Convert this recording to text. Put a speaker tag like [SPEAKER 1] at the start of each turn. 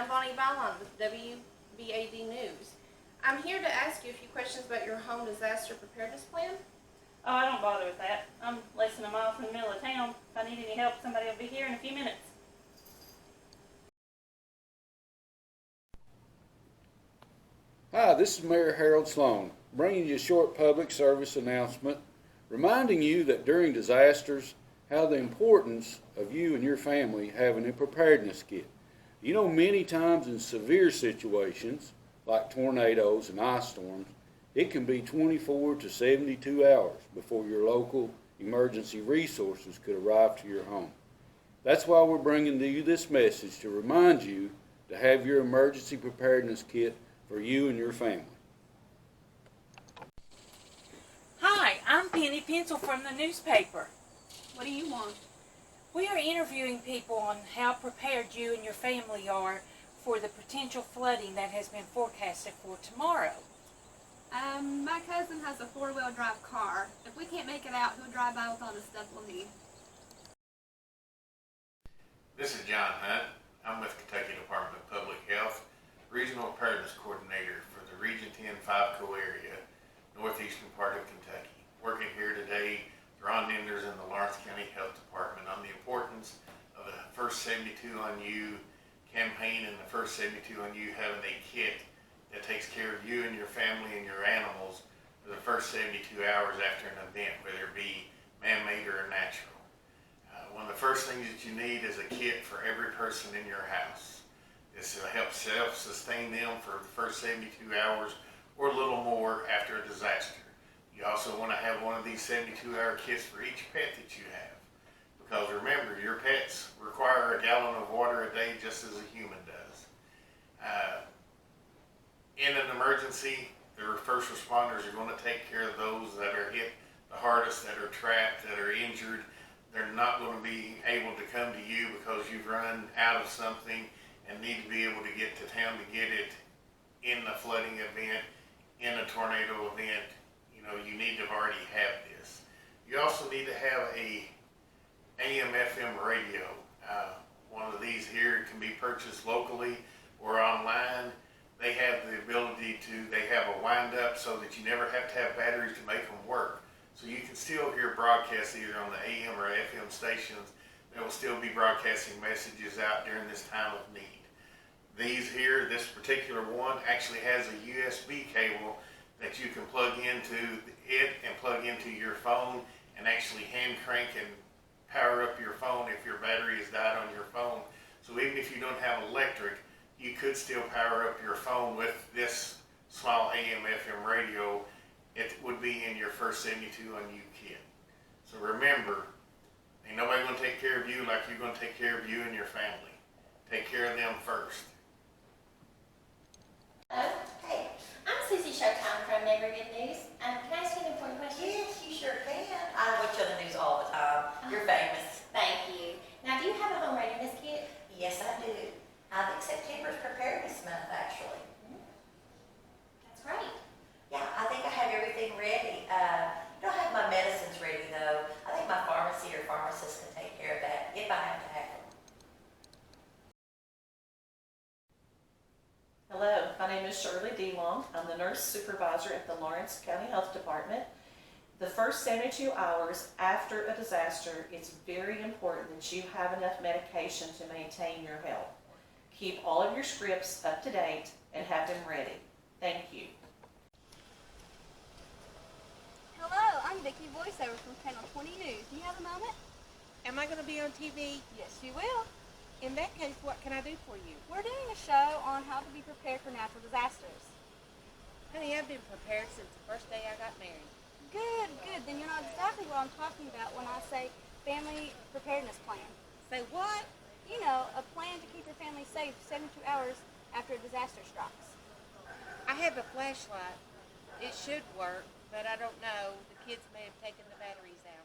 [SPEAKER 1] I'm Bonnie Ballon with WBAD News. I'm here to ask you a few questions about your home disaster preparedness plan.
[SPEAKER 2] Oh, I don't bother with that. I'm less than a mile from the middle of town. If I need any help, somebody will be here in a few minutes.
[SPEAKER 3] Hi, this is Mayor Harold Sloan, bringing you a short public service announcement, reminding you that during disasters, how the importance of you and your family having a preparedness kit. You know, many times in severe situations, like tornadoes and ice storms, it can be 24 to 72 hours before your local emergency resources could arrive to your home. That's why we're bringing to you this message to remind you to have your emergency preparedness kit for you and your family.
[SPEAKER 4] Hi, I'm Penny Pencil from the newspaper.
[SPEAKER 1] What do you want?
[SPEAKER 4] We are interviewing people on how prepared you and your family are for the potential flooding that has been forecasted for tomorrow.
[SPEAKER 5] My cousin has a four-wheel drive car. If we can't make it out, he'll drive by with all the stuff we'll need.
[SPEAKER 6] This is John Hunt. I'm with Kentucky Department of Public Health, Regional Preparedness Coordinator for the Region 10 5-Co area, northeastern part of Kentucky. Working here today, Ron Enders in the Lawrence County Health Department on the importance of the First 72 on You campaign and the First 72 on You having a kit that takes care of you and your family and your animals for the first 72 hours after an event, whether it be man-made or natural. One of the first things that you need is a kit for every person in your house. This will help self-sustain them for the first 72 hours or a little more after a disaster. You also want to have one of these 72-hour kits for each pet that you have. Because remember, your pets require a gallon of water a day just as a human does. In an emergency, the first responders are going to take care of those that are hit the hardest, that are trapped, that are injured. They're not going to be able to come to you because you've run out of something and need to be able to get to town to get it in the flooding event, in a tornado event. You know, you need to already have this. You also need to have a AM/FM radio. One of these here can be purchased locally or online. They have the ability they have a wind up so that you never have to have batteries to make them work. So you can still hear broadcasts either on the AM or FM stations that will still be broadcasting messages out during this time of need. These here, this particular one actually has a USB cable that you can plug into it and plug into your phone and actually hand crank and power up your phone if your battery has died on your phone. So even if you don't have electric, you could still power up your phone with this small AM/FM radio. It would be in your first 72 on You kit. So remember, ain't nobody going to take care of you like you're going to take care of you and your family. Take care of them first.
[SPEAKER 7] Hey, I'm Susie Showtime from Neighborhood News. Can I ask you an important question?
[SPEAKER 8] Yes, you sure can. I watch on the news all the time. You're famous.
[SPEAKER 7] Thank you. Now, do you have a home readiness kit?
[SPEAKER 8] Yes, I do. I think September's Preparedness Month, actually.
[SPEAKER 7] That's great.
[SPEAKER 8] Yeah, I think I have everything ready. Don't have my medicines ready, though. I think my pharmacy or pharmacist can take care of that if I have to have them.
[SPEAKER 9] Hello, my name is Shirley DeLong. I'm the nurse supervisor at the Lawrence County Health Department. The first 72 hours after a disaster, it's very important that you have enough medication to maintain your health. Keep all of your scripts up to date and have them ready. Thank you.
[SPEAKER 5] Hello, I'm Vicki, voiceover from Channel 20 News. Do you have a moment?
[SPEAKER 10] Am I going to be on TV?
[SPEAKER 5] Yes, you will.
[SPEAKER 10] In that case, what can I do for you?
[SPEAKER 5] We're doing a show on how to be prepared for natural disasters.
[SPEAKER 10] Honey, I've been prepared since the first day I got married.
[SPEAKER 5] Good, good. Then you know exactly what I'm talking about when I say family preparedness plan.
[SPEAKER 10] Say what?
[SPEAKER 5] You know, a plan to keep your family safe 72 hours after a disaster strikes.
[SPEAKER 10] I have a flashlight. It should work, but I don't know. The kids may have taken the batteries out.